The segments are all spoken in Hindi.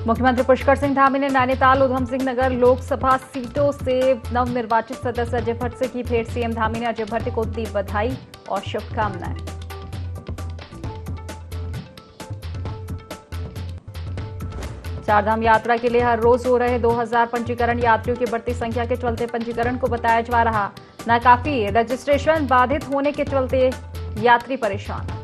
मुख्यमंत्री पुष्कर सिंह धामी ने नैनीताल उधम सिंह नगर लोकसभा सीटों से नवनिर्वाचित सदस्य अजय भट्ट से की भेंट। सीएम धामी ने अजय भट्ट को दी बधाई और शुभकामनाएं। चारधाम यात्रा के लिए हर रोज हो रहे 2000 पंजीकरण। यात्रियों की बढ़ती संख्या के चलते पंजीकरण को बताया जा रहा नाकाफी। रजिस्ट्रेशन बाधित होने के चलते यात्री परेशान।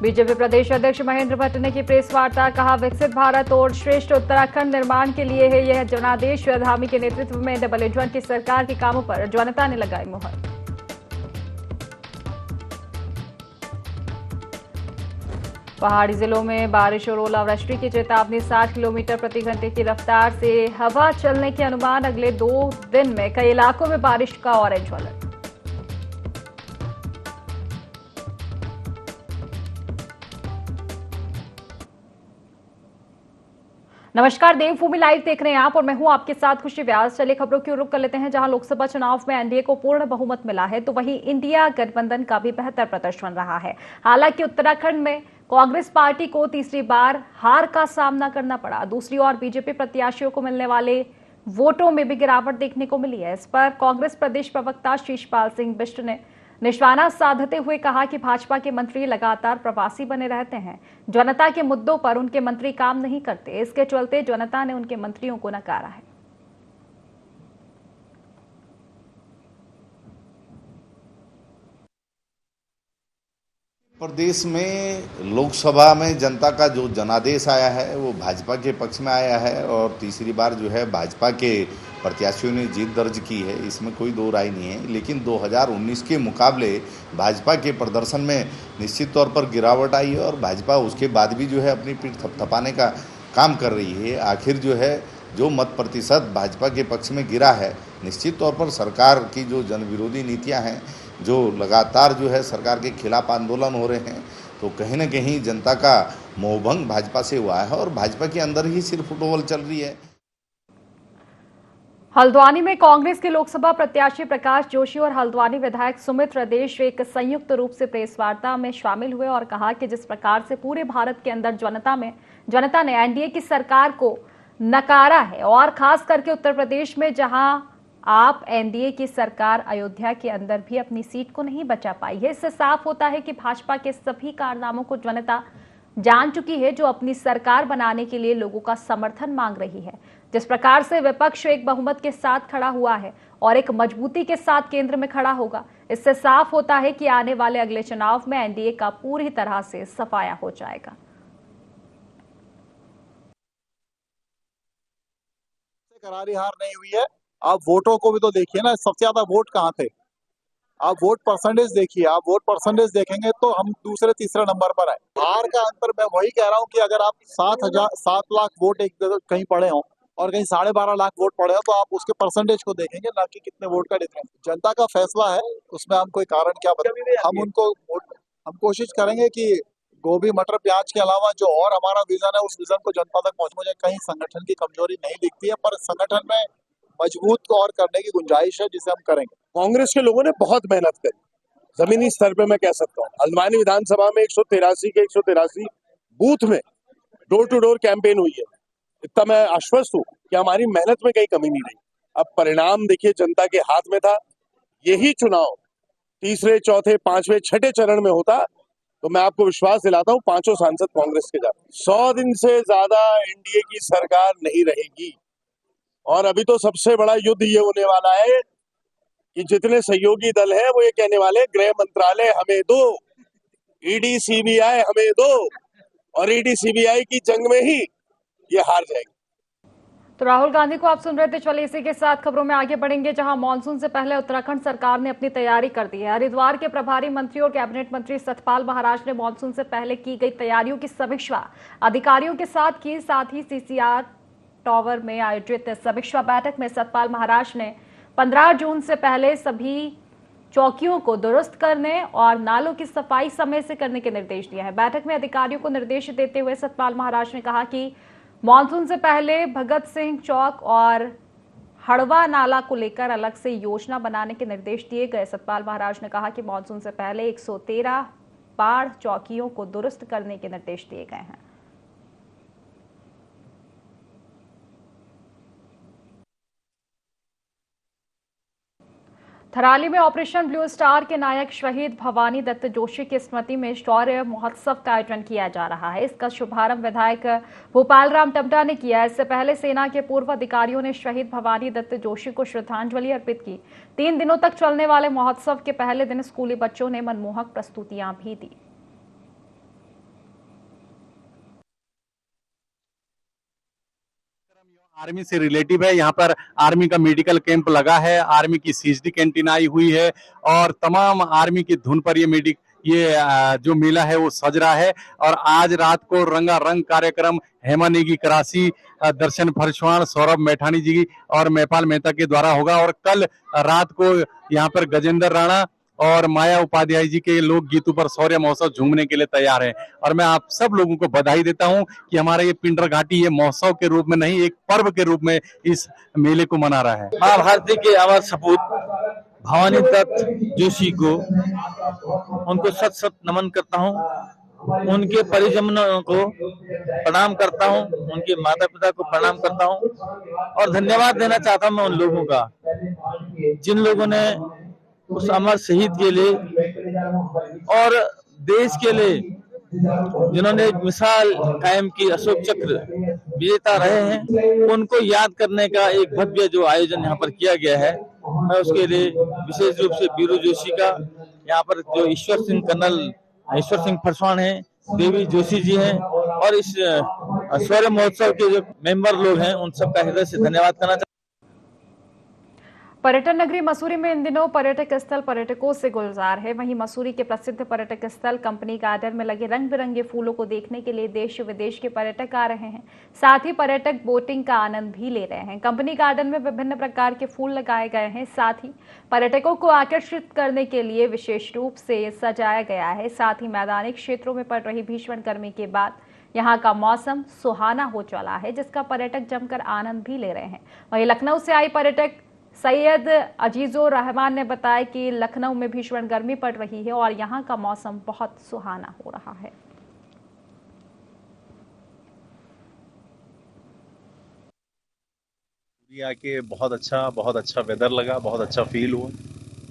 बीजेपी प्रदेश अध्यक्ष महेंद्र भट्ट ने की प्रेस वार्ता। कहा, विकसित भारत और श्रेष्ठ उत्तराखंड निर्माण के लिए है यह जनादेश। धामी के नेतृत्व में डबल इंजन की सरकार के कामों पर जनता ने लगाई मुहर। पहाड़ी जिलों में बारिश और ओलावृष्टि की चेतावनी। 60 किलोमीटर प्रति घंटे की रफ्तार से हवा चलने के अनुमान। अगले 2 दिन में कई इलाकों में बारिश का ऑरेंज अलर्ट। नमस्कार, देवभूमि लाइव देख रहे हैं आप और मैं हूं आपके साथ खुशी व्यास। चलिए खबरों की ओर रुख कर लेते हैं। जहां लोकसभा चुनाव में एनडीए को पूर्ण बहुमत मिला है तो वहीं इंडिया गठबंधन का भी बेहतर प्रदर्शन रहा है। हालांकि उत्तराखंड में कांग्रेस पार्टी को तीसरी बार हार का सामना करना पड़ा। दूसरी ओर बीजेपी प्रत्याशियों को मिलने वाले वोटों में भी गिरावट देखने को मिली है। इस पर कांग्रेस प्रदेश प्रवक्ता शीशपाल सिंह बिष्ट ने निशाना साधते हुए कहा कि भाजपा के मंत्री लगातार प्रवासी बने रहते हैं। जनता के मुद्दों पर उनके मंत्री काम नहीं करते। इसके चलते जनता ने उनके मंत्रियों को नकारा है। प्रदेश में लोकसभा में जनता का जो जनादेश आया है वो भाजपा के पक्ष में आया है और तीसरी बार जो है भाजपा के प्रत्याशियों ने जीत दर्ज की है, इसमें कोई दो राय नहीं है। लेकिन 2019 के मुकाबले भाजपा के प्रदर्शन में निश्चित तौर पर गिरावट आई है और भाजपा उसके बाद भी जो है अपनी पीठ थपथपाने का काम कर रही है। आखिर जो है जो मत प्रतिशत भाजपा के पक्ष में गिरा है, निश्चित तौर पर सरकार की जो जन विरोधी नीतियाँ हैं, जो लगातार जो है सरकार के खिलाफ आंदोलन हो रहे हैं, तो कहीं ना कहीं जनता का मोहभंग भाजपा से हुआ है और भाजपा के अंदर ही सिर्फ फुटबॉल चल रही है। हल्द्वानी में कांग्रेस के लोकसभा प्रत्याशी प्रकाश जोशी और हल्द्वानी विधायक सुमित रदेश एक संयुक्त रूप से प्रेस वार्ता में शामिल हुए और कहा कि जिस प्रकार से पूरे भारत के अंदर जनता ने एनडीए की सरकार को नकारा है और खास करके उत्तर प्रदेश में जहां आप एनडीए की सरकार अयोध्या के अंदर भी अपनी सीट को नहीं बचा पाई है, इससे साफ होता है कि भाजपा के सभी कारनामों को जनता जान चुकी है जो अपनी सरकार बनाने के लिए लोगों का समर्थन मांग रही है। जिस प्रकार से विपक्ष एक बहुमत के साथ खड़ा हुआ है और एक मजबूती के साथ केंद्र में खड़ा होगा, इससे साफ होता है कि आने वाले अगले चुनाव में एनडीए का पूरी तरह से सफाया हो जाएगा। करारी हार नहीं हुई है। आप वोटों को भी तो देखिए ना, सबसे ज्यादा वोट कहाँ थे। आप वोट परसेंटेज देखिए, आप वोट परसेंटेज देखेंगे तो हम दूसरे तीसरे नंबर पर है। हार का अंतर मैं वही कह रहा हूँ कि अगर आप 7 लाख वोट एक जगह कहीं पड़े हो और कहीं 12.5 लाख वोट पड़े हो तो आप उसके परसेंटेज को देखेंगे, ना कि कितने वोट का डिफरेंस। जनता का फैसला है, उसमें हम कोई कारण क्या बताएं। हम कोशिश करेंगे कि गोभी मटर प्याज के अलावा जो और हमारा विजन है उस विजन को जनता तक पहुंच। मुझे कहीं संगठन की कमजोरी नहीं दिखती है, पर संगठन में मजबूत और करने की गुंजाइश है जिसे हम करेंगे। कांग्रेस के लोगों ने बहुत मेहनत करी जमीनी स्तर पे। मैं कह सकता हूँ हल्द्वानी विधानसभा में 183 के 183 बूथ में डोर टू डोर कैंपेन हुई है। इतना मैं आश्वस्त हूँ कि हमारी मेहनत में कहीं कमी नहीं रही। अब परिणाम देखिए, जनता के हाथ में था। यही चुनाव तीसरे चौथे पांचवें छठे चरण में होता तो मैं आपको विश्वास दिलाता हूँ 5 सांसद कांग्रेस के जाते। 100 दिन से ज्यादा एनडीए की सरकार नहीं रहेगी और अभी तो सबसे बड़ा युद्ध ये होने वाला है कि जितने सहयोगी दल हैं वो ये कहने वाले गृह मंत्रालय हमें दो, ईडी सीबीआई हमें दो, और ईडी सीबीआई की जंग में ही ये हार जाएंगे। तो राहुल गांधी को आप सुन रहे थे। चलिए इसी के साथ खबरों में आगे बढ़ेंगे, जहां मानसून से पहले उत्तराखंड सरकार ने अपनी तैयारी कर दी है। हरिद्वार के प्रभारी मंत्री और कैबिनेट मंत्री सतपाल महाराज ने मानसून से पहले की गई तैयारियों की समीक्षा अधिकारियों के साथ की। साथ ही सीसीआर टावर में आयोजित समीक्षा बैठक में सतपाल महाराज ने 15 जून से पहले सभी चौकियों को दुरुस्त करने और नालों की सफाई समय से करने के निर्देश दिए हैं। बैठक में अधिकारियों को निर्देश देते हुए सतपाल महाराज ने कहा कि मानसून से पहले भगत सिंह चौक और हड़वा नाला को लेकर अलग से योजना बनाने के निर्देश दिए गए। सतपाल महाराज ने कहा कि मानसून से पहले 113 बाढ़ चौकियों को दुरुस्त करने के निर्देश दिए गए हैं। थराली में ऑपरेशन ब्लू स्टार के नायक शहीद भवानी दत्त जोशी की स्मृति में शौर्य महोत्सव का आयोजन किया जा रहा है। इसका शुभारंभ विधायक भूपाल राम टमटा ने किया। इससे पहले सेना के पूर्व अधिकारियों ने शहीद भवानी दत्त जोशी को श्रद्धांजलि अर्पित की। 3 दिनों तक चलने वाले महोत्सव के पहले दिन स्कूली बच्चों ने मनमोहक प्रस्तुतियां भी दी। आर्मी से रिलेटिव है। यहाँ पर आर्मी का मेडिकल कैंप लगा है, आर्मी की सीएसडी कैंटीन आई हुई है और तमाम आर्मी की धुन पर ये जो मेला है वो सज रहा है। और आज रात को रंगारंग कार्यक्रम हेमा नेगी करासी, दर्शन फरसवान, सौरभ मैठानी जी और मैपाल मेहता के द्वारा होगा। और कल रात को यहाँ पर गजेंद्र राणा और माया उपाध्याय जी के लोकगीतों पर शौर्य महोत्सव झूमने के लिए तैयार है। और मैं आप सब लोगों को बधाई देता हूं कि हमारा ये पिंडर घाटी ये महोत्सव के रूप में नहीं, एक पर्व के रूप में इस मेले को मना रहा है। मां भारती के अमर सपूत भवानी दत्त जोशी को उनको सत सत नमन करता हूं, उनके परिजनों को प्रणाम करता हूं, उनके माता पिता को प्रणाम करता हूं और धन्यवाद देना चाहता हूं मैं उन लोगों का जिन लोगों ने उस अमर शहीद के लिए और देश के लिए जिन्होंने एक मिसाल कायम की, अशोक चक्र विजेता रहे हैं, उनको याद करने का एक भव्य जो आयोजन यहाँ पर किया गया है, मैं उसके लिए विशेष रूप से बीरू जोशी का, यहाँ पर जो ईश्वर सिंह कर्नल ईश्वर सिंह फरसवान है, देवी जोशी जी हैं और इस शौर्य महोत्सव के जो मेंबर लोग हैं उन सबका हृदय से धन्यवाद करना चाहता हूं। पर्यटन नगरी मसूरी में इन दिनों पर्यटक स्थल पर्यटकों से गुलजार है। वहीं मसूरी के प्रसिद्ध पर्यटक स्थल कंपनी गार्डन में लगे रंग बिरंगे फूलों को देखने के लिए देश विदेश के पर्यटक आ रहे हैं। साथ ही पर्यटक बोटिंग का आनंद भी ले रहे हैं। कंपनी गार्डन में विभिन्न प्रकार के फूल लगाए गए हैं। साथ ही पर्यटकों को आकर्षित करने के लिए विशेष रूप से सजाया गया है। साथ ही मैदानी क्षेत्रों में पड़ रही भीषण गर्मी के बाद यहाँ का मौसम सुहाना हो चला है, जिसका पर्यटक जमकर आनंद भी ले रहे हैं। वहीं लखनऊ से आई पर्यटक सैयद अजीजुर रहमान ने बताया कि लखनऊ में भीषण गर्मी पड़ रही है और यहाँ का मौसम बहुत सुहाना हो रहा है। आके बहुत अच्छा वेदर लगा, बहुत अच्छा फील हुआ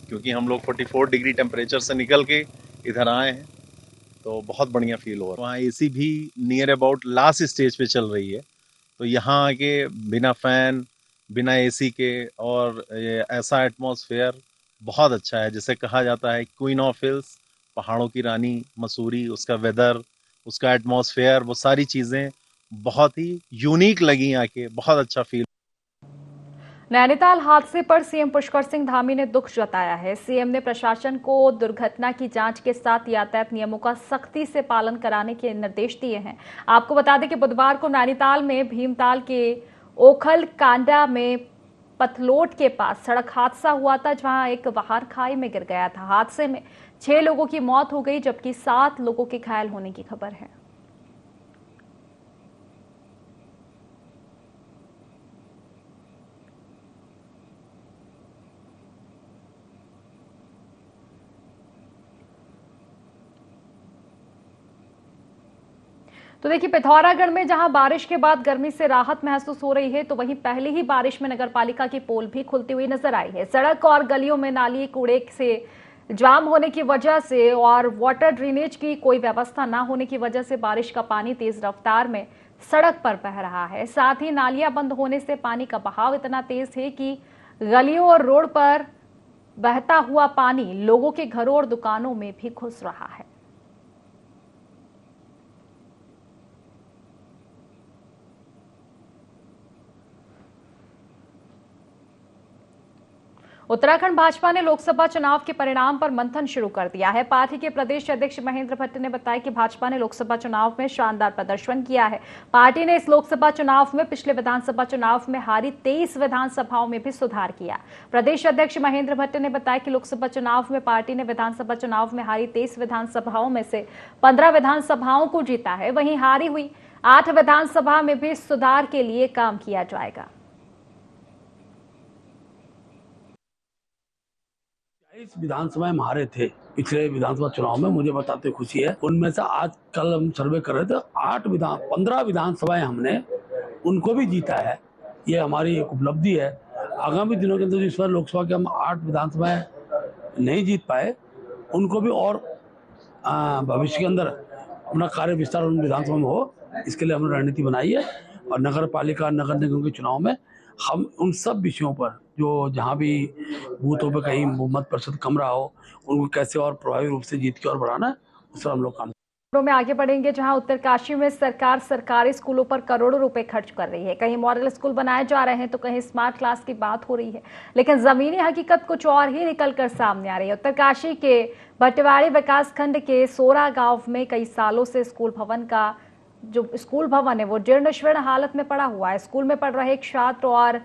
क्योंकि हम लोग 44 डिग्री टेम्परेचर से निकल के इधर आए हैं, तो बहुत बढ़िया फील हुआ। वहाँ एसी भी नियर अबाउट लास्ट स्टेज पे चल रही है, तो यहाँ आके बिना फैन बिना एसी के और ऐसा एटमॉस्फेयर बहुत अच्छा है। जैसे कहा जाता है क्वीन ऑफ हिल्स, पहाड़ों की रानी मसूरी, उसका वेदर, उसका एटमॉस्फेयर, वो सारी चीज़ें बहुत ही यूनिक लगी आके, बहुत अच्छा फील। नैनीताल हादसे पर सीएम पुष्कर सिंह धामी ने दुख जताया है। सीएम ने प्रशासन को दुर्घटना की जांच के साथ यातायात नियमों का सख्ती से पालन कराने के निर्देश दिए हैं। आपको बता दें कि बुधवार को नैनीताल में भीमताल के ओखल कांडा में पथलोट के पास सड़क हादसा हुआ था, जहां एक वाहन खाई में गिर गया था। हादसे में 6 लोगों की मौत हो गई, जबकि 7 लोगों के घायल होने की खबर है। तो देखिए, पिथौरागढ़ में जहां बारिश के बाद गर्मी से राहत महसूस हो रही है, तो वहीं पहली ही बारिश में नगरपालिका की पोल भी खुलती हुई नजर आई है। सड़क और गलियों में नाली कूड़े से जाम होने की वजह से और वाटर ड्रेनेज की कोई व्यवस्था न होने की वजह से बारिश का पानी तेज रफ्तार में सड़क पर बह रहा है। साथ ही नालियां बंद होने से पानी का बहाव इतना तेज है कि गलियों और रोड पर बहता हुआ पानी लोगों के घरों और दुकानों में भी घुस रहा है। उत्तराखंड भाजपा ने लोकसभा चुनाव के परिणाम पर मंथन शुरू कर दिया है। पार्टी के प्रदेश अध्यक्ष महेंद्र भट्ट ने बताया कि भाजपा ने लोकसभा चुनाव में शानदार प्रदर्शन किया है। पार्टी ने इस लोकसभा चुनाव में पिछले विधानसभा चुनाव में हारी 23 विधानसभाओं में भी सुधार किया। प्रदेश अध्यक्ष महेंद्र भट्ट ने बताया कि लोकसभा चुनाव में पार्टी ने विधानसभा चुनाव में हारी 23 विधानसभाओं में से 15 विधानसभाओं को जीता है। वहीं हारी हुई 8 विधानसभा में भी सुधार के लिए काम किया जाएगा। इस विधानसभा में हारे थे पिछले विधानसभा चुनाव में, मुझे बताते खुशी है। उनमें से आज कल हम सर्वे कर रहे थे 15 विधानसभाएं हमने उनको भी जीता है। ये हमारी एक उपलब्धि है। आगामी दिनों के अंदर इस बार लोकसभा के हम 8 विधानसभाएं नहीं जीत पाए, उनको भी और भविष्य के अंदर अपना कार्य विस्तार उन विधानसभा में हो, इसके लिए हमने रणनीति बनाई है। और नगर पालिका नगर निगम के चुनाव में हम उन सब विषयों पर जो जहाँ भी बूथों पर कहीं मत प्रतिशत कम रहा हो, उनको कैसे और प्रभावी रूप से जीत के और बढ़ाना है, उस पर हम लोग काम में आगे बढ़ेंगे, जहां उत्तरकाशी में सरकार सरकारी स्कूलों पर करोड़ों रुपए खर्च कर रही है। कहीं मॉडल स्कूल बनाए जा रहे हैं तो कहीं स्मार्ट क्लास की बात हो रही है, लेकिन जमीनी हकीकत कुछ और ही निकलकर सामने आ रही है। उत्तरकाशी के भटवाड़ी विकास खंड के सोरा गांव में कई सालों से स्कूल भवन है वो जीर्ण शीर्ण हालत में पड़ा हुआ है। स्कूल में पढ़ रहे छात्र और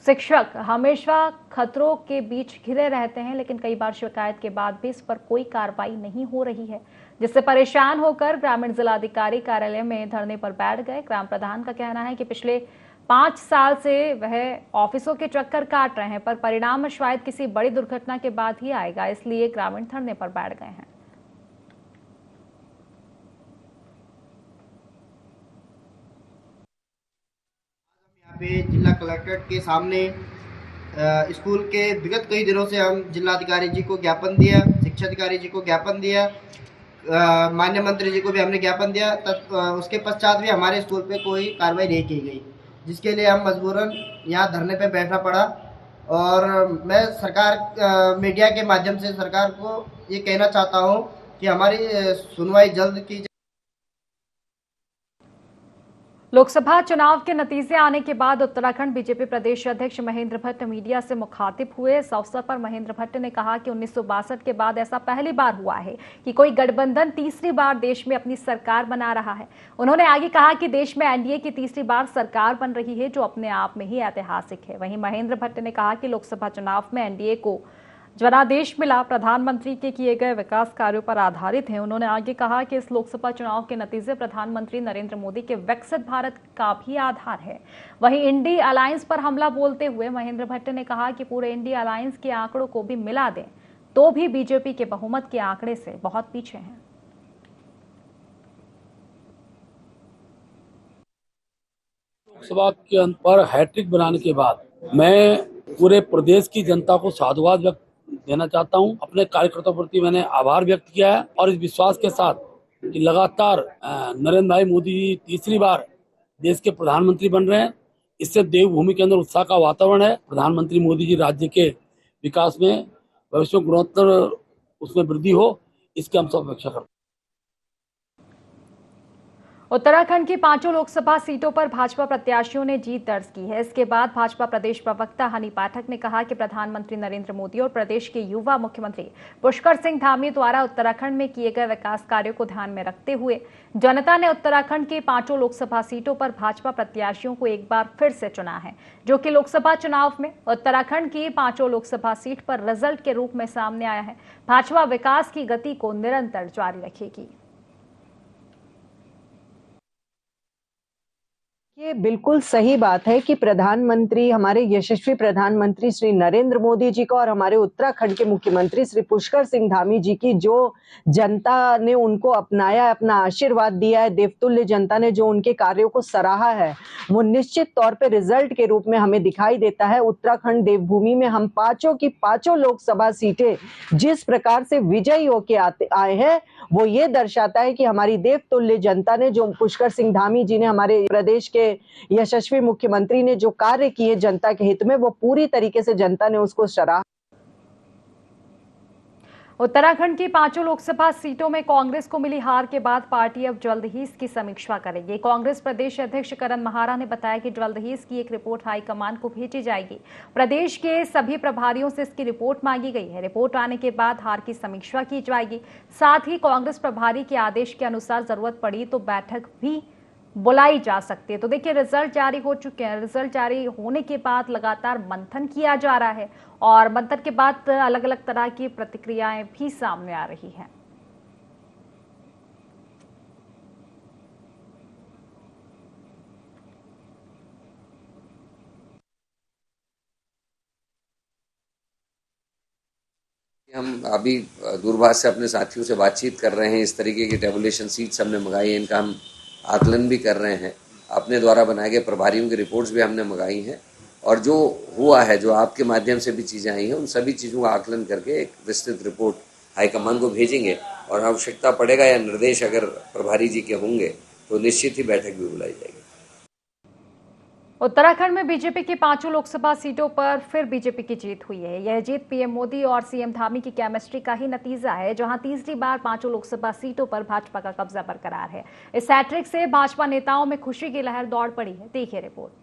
शिक्षक हमेशा खतरों के बीच घिरे रहते हैं, लेकिन कई बार शिकायत के बाद भी इस पर कोई कार्रवाई नहीं हो रही है, जिससे परेशान होकर ग्रामीण जिलाधिकारी कार्यालय में धरने पर बैठ गए। ग्राम प्रधान का कहना है कि पिछले 5 साल से वह ऑफिसों के चक्कर काट रहे हैं, पर परिणाम शायद किसी बड़ी दुर्घटना के बाद ही आएगा, इसलिए ग्रामीण धरने पर बैठ गए हैं। पे जिला कलेक्ट्रेट के सामने स्कूल के विगत कई दिनों से हम जिलाधिकारी जी को ज्ञापन दिया, शिक्षा अधिकारी जी को ज्ञापन दिया, माननीय मंत्री जी को भी हमने ज्ञापन दिया। उसके पश्चात भी हमारे स्कूल पे कोई कार्रवाई नहीं की गई, जिसके लिए हम मजबूरन यहाँ धरने पे बैठना पड़ा। और मैं सरकार मीडिया के माध्यम से सरकार को ये कहना चाहता हूँ कि हमारी सुनवाई जल्द की जाए। लोकसभा चुनाव के नतीजे आने के बाद उत्तराखंड बीजेपी प्रदेश अध्यक्ष महेंद्र भट्ट मीडिया से मुखातिब हुए। इस अवसर पर महेंद्र भट्ट ने कहा कि 1962 के बाद ऐसा पहली बार हुआ है कि कोई गठबंधन तीसरी बार देश में अपनी सरकार बना रहा है। उन्होंने आगे कहा कि देश में एनडीए की तीसरी बार सरकार बन रही है, जो अपने आप में ही ऐतिहासिक है। वहीं महेंद्र भट्ट ने कहा कि लोकसभा चुनाव में एनडीए को जनादेश मिला प्रधानमंत्री के किए गए विकास कार्यों पर आधारित है। उन्होंने आगे कहा कि इस लोकसभा चुनाव के नतीजे प्रधानमंत्री नरेंद्र मोदी के विकसित भारत का भी आधार है। वहीं इंडी अलायंस पर हमला बोलते हुए महेंद्र भट्ट ने कहा कि पूरे इंडी अलायंस के आंकड़ों को भी मिला दें तो भी बीजेपी के बहुमत के आंकड़े से बहुत पीछे हैं। लोकसभा के पर हैट्रिक बनाने के बाद मैं पूरे प्रदेश की जनता को साधुवाद व्यक्त देना चाहता हूं। अपने कार्यकर्ताओं के प्रति मैंने आभार व्यक्त किया है और इस विश्वास के साथ कि लगातार नरेंद्र भाई मोदी जी तीसरी बार देश के प्रधानमंत्री बन रहे हैं, इससे देवभूमि के अंदर उत्साह का वातावरण है। प्रधानमंत्री मोदी जी राज्य के विकास में भविष्य में गुणोत्तर उसमें वृद्धि हो, इसकी हम सब अपेक्षा करते हैं। उत्तराखंड की 5 लोकसभा सीटों पर भाजपा प्रत्याशियों ने जीत दर्ज की है। इसके बाद भाजपा प्रदेश प्रवक्ता हनी पाठक ने कहा कि प्रधानमंत्री नरेंद्र मोदी और प्रदेश के युवा मुख्यमंत्री पुष्कर सिंह धामी द्वारा उत्तराखंड में किए गए विकास कार्यों को ध्यान में रखते हुए जनता ने उत्तराखंड की 5 लोकसभा सीटों पर भाजपा प्रत्याशियों को एक बार फिर से चुना है, जो कि लोकसभा चुनाव में उत्तराखंड की 5 लोकसभा सीट पर रिजल्ट के रूप में सामने आया है। भाजपा विकास की गति को निरंतर जारी रखेगी। ये बिल्कुल सही बात है कि प्रधानमंत्री हमारे यशस्वी प्रधानमंत्री श्री नरेंद्र मोदी जी को और हमारे उत्तराखंड के मुख्यमंत्री श्री पुष्कर सिंह धामी जी की जो जनता ने उनको अपनाया, अपना आशीर्वाद दिया है, देवतुल्य जनता ने जो उनके कार्यों को सराहा है, वो निश्चित तौर पे रिजल्ट के रूप में हमें दिखाई देता है। उत्तराखंड देवभूमि में हम 5 लोकसभा सीटें जिस प्रकार से विजयी होके आए हैं, वो ये दर्शाता है कि हमारी देवतुल्य जनता ने, जो पुष्कर सिंह धामी जी ने, हमारे प्रदेश के यशस्वी मुख्यमंत्री ने जो कार्य किए जनता के हित में, वो पूरी तरीके से जनता ने उसको सराहा। उत्तराखंड की 5 लोकसभा सीटों में कांग्रेस को मिली हार के बाद पार्टी अब जल्द ही इसकी समीक्षा करेगी। कांग्रेस प्रदेश अध्यक्ष करण महारा ने बताया कि जल्द ही इसकी एक रिपोर्ट हाईकमान को भेजी जाएगी। प्रदेश के सभी प्रभारियों से इसकी रिपोर्ट मांगी गई है। रिपोर्ट आने के बाद हार की समीक्षा की जाएगी। साथ ही कांग्रेस प्रभारी के आदेश के अनुसार जरूरत पड़ी तो बैठक भी बुलाई जा सकती है। तो देखिए, रिजल्ट जारी हो चुके हैं। रिजल्ट जारी होने के बाद लगातार मंथन किया जा रहा है और मंथन के बाद अलग अलग तरह की प्रतिक्रियाएं भी सामने आ रही हैं। हम अभी दूरभाष से अपने साथियों से बातचीत कर रहे हैं। इस तरीके की टेबुलेशन सीट्स हमने मंगाई है, इनका हम आकलन भी कर रहे हैं। अपने द्वारा बनाए गए प्रभारियों की रिपोर्ट्स भी हमने मंगाई हैं और जो हुआ है, जो आपके माध्यम से भी चीज़ें आई हैं, उन सभी चीज़ों का आकलन करके एक विस्तृत रिपोर्ट हाईकमान को भेजेंगे और आवश्यकता पड़ेगा या निर्देश अगर प्रभारी जी के होंगे तो निश्चित ही बैठक भी बुलाई जाएगी। उत्तराखंड में बीजेपी की 5 लोकसभा सीटों पर फिर बीजेपी की जीत हुई है। यह जीत पीएम मोदी और सीएम धामी की केमिस्ट्री का ही नतीजा है, जहां तीसरी बार 5 लोकसभा सीटों पर भाजपा का कब्जा बरकरार है। इस हैट्रिक से भाजपा नेताओं में खुशी की लहर दौड़ पड़ी है। देखिए रिपोर्ट।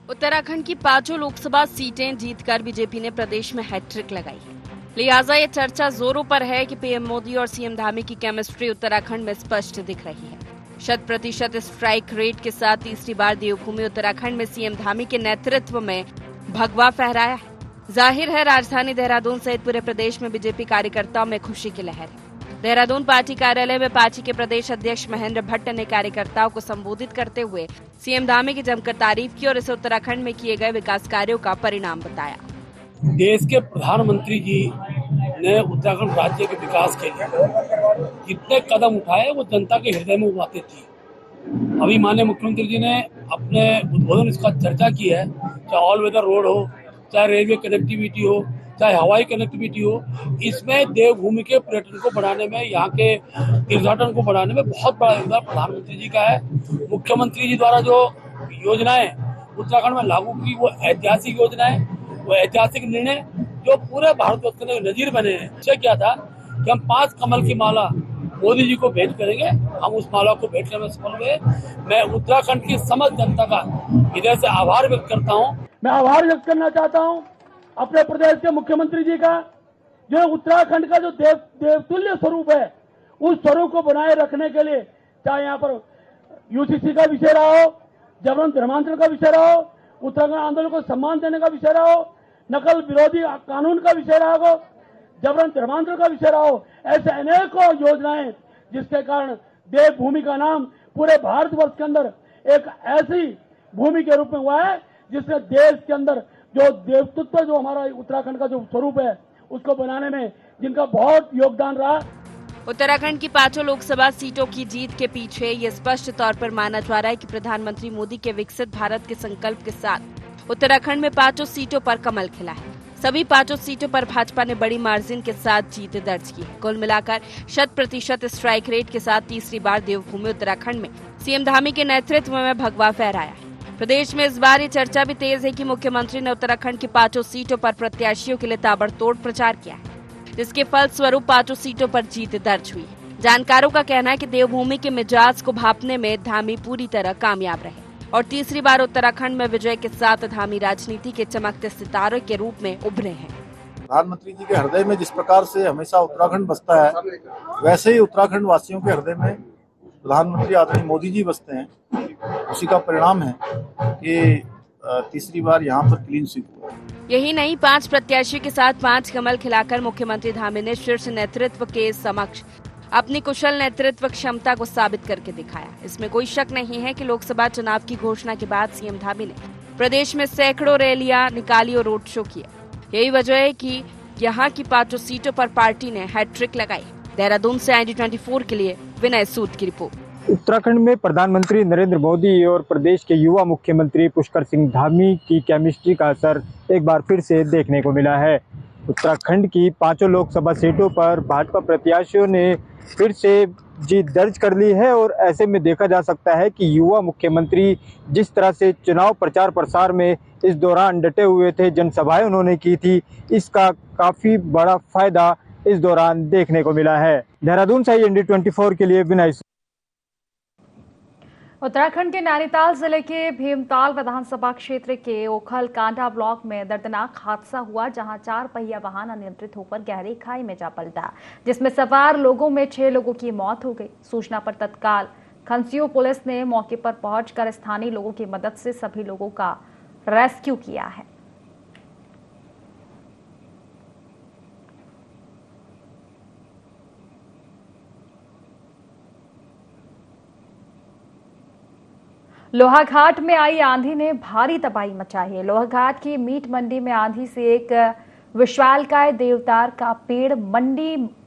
उत्तराखंड की 5 लोकसभा सीटें जीतकर बीजेपी ने प्रदेश में हैट्रिक लगाई है। लिहाजा ये चर्चा जोरों पर है कि पीएम मोदी और सीएम धामी की केमिस्ट्री उत्तराखंड में स्पष्ट दिख रही है। 100% स्ट्राइक रेट के साथ तीसरी बार देवभूमि उत्तराखंड में सीएम धामी के नेतृत्व में भगवा फहराया है। जाहिर है राजधानी देहरादून सहित पूरे प्रदेश में बीजेपी कार्यकर्ताओं में खुशी की लहर है। देहरादून पार्टी कार्यालय में पार्टी के प्रदेश अध्यक्ष महेंद्र भट्ट ने कार्यकर्ताओं को संबोधित करते हुए सीएम धामी की जमकर तारीफ की और इसे उत्तराखंड में किए गए विकास कार्यों का परिणाम बताया। देश के प्रधानमंत्री जी ने उत्तराखंड राज्य के विकास के लिए जितने कदम उठाए वो जनता के हृदय में उड़ाते थे। अभी माननीय मुख्यमंत्री जी ने अपने उद्बोधन इसका चर्चा की है, चाहे ऑल वेदर रोड हो, चाहे रेलवे कनेक्टिविटी हो, चाहे हवाई कनेक्टिविटी हो। इसमें देवभूमि के पर्यटन को बढ़ाने में, यहाँ के तीर्थाटन को बढ़ाने में बहुत बड़ा योगदान प्रधानमंत्री जी का है। मुख्यमंत्री जी द्वारा जो योजनाएं उत्तराखंड में लागू की वो ऐतिहासिक योजनाएं, वो ऐतिहासिक निर्णय जो पूरे भारतवर्ष के नजीर बने हैं। इससे क्या था कि हम 5 कमल की माला मोदी जी को भेंट करेंगे। हम उस माला को भेंट करने में सफल हुए। मैं उत्तराखंड की समस्त जनता का हृदय से आभार व्यक्त करता हूँ। मैं आभार व्यक्त करना चाहता हूँ अपने प्रदेश के मुख्यमंत्री जी का, जो उत्तराखंड का जो देवतुल्य स्वरूप है, उस स्वरूप को बनाए रखने के लिए, चाहे यहाँ पर यूसीसी का विषय रहा हो, जबरन धर्मांतरण का विषय रहा हो, उत्तराखंड आंदोलन को सम्मान देने का विषय रहा हो, नकल विरोधी कानून का विषय रहा हो, जबरन धर्मांतरण का विषय रहा हो, ऐसे अनेकों योजनाएं जिसके कारण देवभूमि का नाम पूरे भारतवर्ष के अंदर एक ऐसी भूमि के रूप में हुआ है जिसने देश के अंदर जो देवतत्व, जो हमारा उत्तराखंड का जो स्वरूप है, उसको बनाने में जिनका बहुत योगदान रहा। उत्तराखंड की 5 लोकसभा सीटों की जीत के पीछे ये स्पष्ट तौर पर माना जा रहा है कि प्रधानमंत्री मोदी के विकसित भारत के संकल्प के साथ उत्तराखंड में 5 सीटों पर कमल खिला है। सभी 5 सीटों पर भाजपा ने बड़ी मार्जिन के साथ जीत दर्ज की है। कुल मिलाकर 100% स्ट्राइक रेट के साथ तीसरी बार देवभूमि उत्तराखंड में सीएम धामी के नेतृत्व में भगवा फहराया है। प्रदेश में इस बार ये चर्चा भी तेज है कि मुख्यमंत्री ने उत्तराखंड की 5 सीटों पर प्रत्याशियों के लिए ताबड़तोड़ प्रचार किया है, जिसके फलस्वरूप 5 सीटों पर जीत दर्ज हुई है। जानकारों का कहना है कि देवभूमि के मिजाज को भांपने में धामी पूरी तरह कामयाब रहे और तीसरी बार उत्तराखंड में विजय के साथ धामी राजनीति के चमकते सितारे के रूप में उभरे हैं। प्रधानमंत्री जी के हृदय में जिस प्रकार से हमेशा उत्तराखंड बसता है, वैसे ही उत्तराखंड वासियों के हृदय में प्रधानमंत्री आदरणीय मोदी जी बसते हैं। उसी का परिणाम है कि तीसरी बार यहाँ पर क्लीन स्वीप हुआ। यही नहीं, 5 प्रत्याशियों के साथ 5 कमल खिलाकर मुख्यमंत्री धामी ने शीर्ष नेतृत्व के समक्ष अपनी कुशल नेतृत्व क्षमता को साबित करके दिखाया। इसमें कोई शक नहीं है कि लोकसभा चुनाव की घोषणा के बाद सीएम धामी ने प्रदेश में सैकड़ों रैलियां निकाली और रोड शो किया। यही वजह है कि यहाँ की 5 सीटों पर पार्टी ने हैट्रिक लगाई। देहरादून से ID24 के लिए विनय सूद की रिपोर्ट। उत्तराखंड में प्रधानमंत्री नरेंद्र मोदी और प्रदेश के युवा मुख्यमंत्री पुष्कर सिंह धामी की केमिस्ट्री का असर एक बार फिर से देखने को मिला है। उत्तराखंड की 5 लोकसभा सीटों पर भाजपा प्रत्याशियों ने फिर से जीत दर्ज कर ली है और ऐसे में देखा जा सकता है कि युवा मुख्यमंत्री जिस तरह से चुनाव प्रचार प्रसार में इस दौरान डटे हुए थे, जनसभाएं उन्होंने की थी, इसका काफ़ी बड़ा फायदा इस दौरान देखने को मिला है। देहरादून से ND24 के लिए विनय। उत्तराखंड के नैनीताल जिले के भीमताल विधानसभा क्षेत्र के ओखल कांडा ब्लॉक में दर्दनाक हादसा हुआ, जहां 4 पहिया वाहन अनियंत्रित होकर गहरी खाई में जा पलटा, जिसमें सवार लोगों में 6 लोगों की मौत हो गई। सूचना पर तत्काल खंसियों पुलिस ने मौके पर पहुंचकर स्थानीय लोगों की मदद से सभी लोगों का रेस्क्यू किया है। लोहाघाट में आई आंधी ने भारी तबाही मचाई है। लोहाघाट की मीट मंडी में आंधी से एक विशालकाय देवदार का पेड़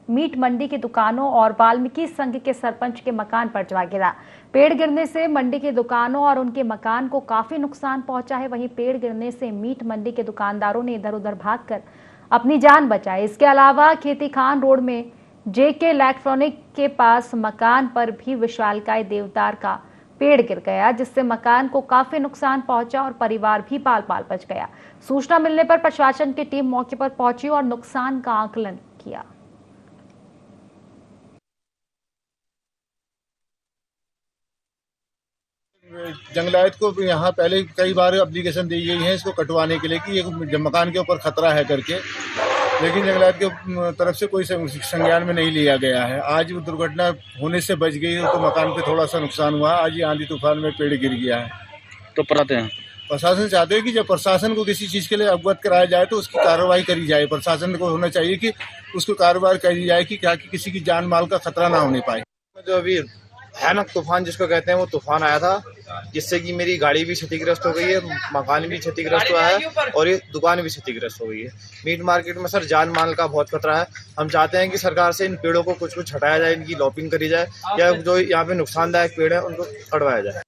मीट मंडी की दुकानों और वाल्मीकि संघ के सरपंच के मकान पर जा गिरा। पेड़ गिरने से मंडी की दुकानों और उनके मकान को काफी नुकसान पहुंचा है। वहीं पेड़ गिरने से मीट मंडी के दुकानदारों ने इधर उधर भागकर अपनी जान बचाई। इसके अलावा खेती खान रोड में जेके इलेक्ट्रॉनिक के पास मकान पर भी विशालकाय देवदार का पेड़ गिर गया, जिससे मकान को काफी नुकसान पहुंचा और परिवार भी पाल पाल बच गया। सूचना मिलने पर प्रशासन की टीम मौके पर पहुंची और नुकसान का आकलन किया। जंगलात को यहाँ पहले कई बार एप्लीकेशन दी गई है इसको कटवाने के लिए कि ये मकान के ऊपर खतरा है करके, लेकिन जंगलात के तरफ से कोई संज्ञान में नहीं लिया गया है। आज वो दुर्घटना होने से बच गई तो मकान पे थोड़ा सा नुकसान हुआ। आज ये आंधी तूफान में पेड़ गिर गया है। तो प्रशासन चाहते हैं कि जब प्रशासन को किसी चीज़ के लिए अवगत कराया जाए तो उसकी कार्रवाई करी जाए। प्रशासन को होना चाहिए कि उसको कार्रवाई करी जाए कि क्या कि किसी की जान माल का खतरा ना होने पाए। जो अभी भयानक तूफान जिसको कहते हैं वो तूफान आया था, जिससे कि मेरी गाड़ी भी क्षतिग्रस्त हो गई है, मकान भी क्षतिग्रस्त हुआ है और ये दुकान भी क्षतिग्रस्त हो गई है। मीट मार्केट में सर जान माल का बहुत खतरा है। हम चाहते हैं कि सरकार से इन पेड़ों को कुछ हटाया जाए, इनकी लॉपिंग करी जाए या जो यहाँ पे नुकसानदायक पेड़ है उनको कटवाया जाए।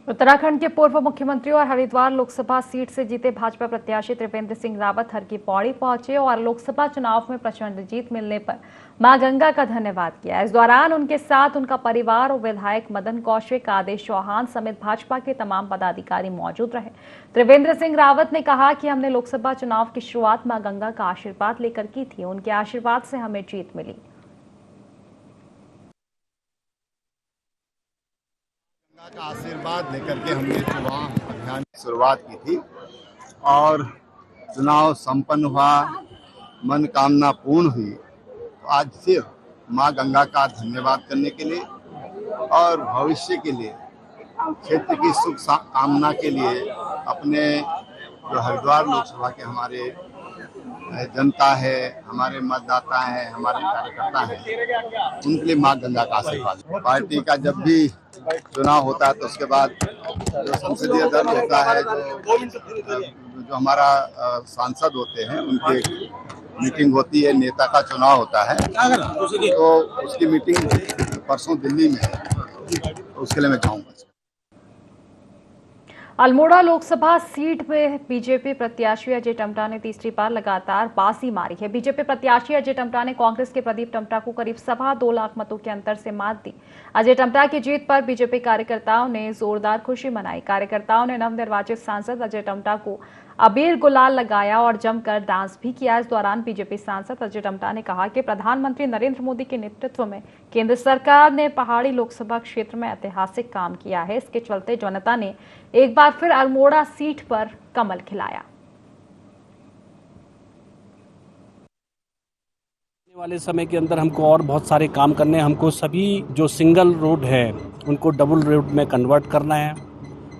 उत्तराखंड के पूर्व मुख्यमंत्री और हरिद्वार लोकसभा सीट से जीते भाजपा प्रत्याशी त्रिवेंद्र सिंह रावत हर की पौड़ी पहुंचे और लोकसभा चुनाव में प्रचंड जीत मिलने पर मां गंगा का धन्यवाद किया। इस दौरान उनके साथ उनका परिवार और विधायक मदन कौशिक, आदेश चौहान समेत भाजपा के तमाम पदाधिकारी मौजूद रहे। त्रिवेंद्र सिंह रावत ने कहा कि हमने लोकसभा चुनाव की शुरुआत मां गंगा का आशीर्वाद लेकर की थी, उनके आशीर्वाद से हमें जीत मिली। का आशीर्वाद लेकर के हमने चुनाव अभियान की शुरुआत की थी और चुनाव संपन्न हुआ, मनोकामना पूर्ण हुई। तो आज फिर मां गंगा का धन्यवाद करने के लिए और भविष्य के लिए, क्षेत्र की सुख कामना के लिए अपने जो हरिद्वार लोकसभा के हमारे जनता है, हमारे मतदाता हैं, हमारे कार्यकर्ता हैं, उनके लिए मां गंगा का आशीर्वाद। पार्टी का जब भी चुनाव होता है तो उसके बाद जो संसदीय दल होता है, जो हमारा सांसद होते हैं, उनकी मीटिंग होती है, नेता का चुनाव होता है, तो उसकी मीटिंग परसों दिल्ली में है, तो उसके लिए मैं जाऊँगा। अल्मोड़ा लोकसभा सीट में बीजेपी प्रत्याशी अजय टम्टा ने तीसरी बार लगातार बाजी मारी है। बीजेपी प्रत्याशी अजय टम्टा ने कांग्रेस के प्रदीप टम्टा को करीब 2.25 लाख मतों के अंतर से मात दी। अजय टम्टा की जीत पर बीजेपी कार्यकर्ताओं ने जोरदार खुशी मनाई। कार्यकर्ताओं ने नवनिर्वाचित सांसद अजय टम्टा को अबीर गुलाल लगाया और जमकर डांस भी किया। इस दौरान बीजेपी सांसद अजय टम्टा ने कहा कि प्रधानमंत्री नरेंद्र मोदी के नेतृत्व में केंद्र सरकार ने पहाड़ी लोकसभा क्षेत्र में ऐतिहासिक काम किया है। इसके चलते जनता ने एक बार फिर अल्मोड़ा सीट पर कमल खिलाया। आने वाले समय के अंदर हमको और बहुत सारे काम करने हैं। हमको सभी जो सिंगल रोड है उनको डबल रोड में कन्वर्ट करना है।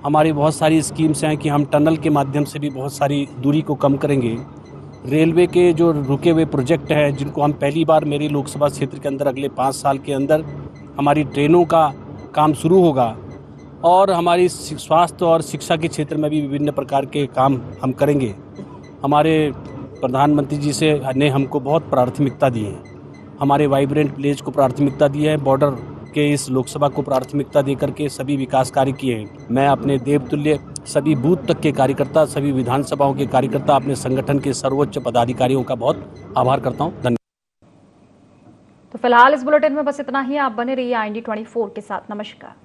हमारी बहुत सारी स्कीम्स हैं कि हम टनल के माध्यम से भी बहुत सारी दूरी को कम करेंगे। रेलवे के जो रुके हुए प्रोजेक्ट हैं, जिनको हम पहली बार मेरे लोकसभा क्षेत्र के अंदर अगले 5 साल के अंदर हमारी ट्रेनों का काम शुरू होगा और हमारी स्वास्थ्य और शिक्षा के क्षेत्र में भी विभिन्न प्रकार के काम हम करेंगे। हमारे प्रधानमंत्री जी से ने हमको बहुत प्राथमिकता दी है, हमारे वाइब्रेंट विलेज को प्राथमिकता दी है, बॉर्डर के इस लोकसभा को प्राथमिकता देकर के सभी विकास कार्य किए हैं। मैं अपने देवतुल्य सभी बूथ तक के कार्यकर्ता, सभी विधानसभाओं के कार्यकर्ता, अपने संगठन के सर्वोच्च पदाधिकारियों का बहुत आभार करता हूं। धन्यवाद। तो फिलहाल इस बुलेटिन में बस इतना ही। आप बने रहिए IND 24 के साथ। नमस्कार।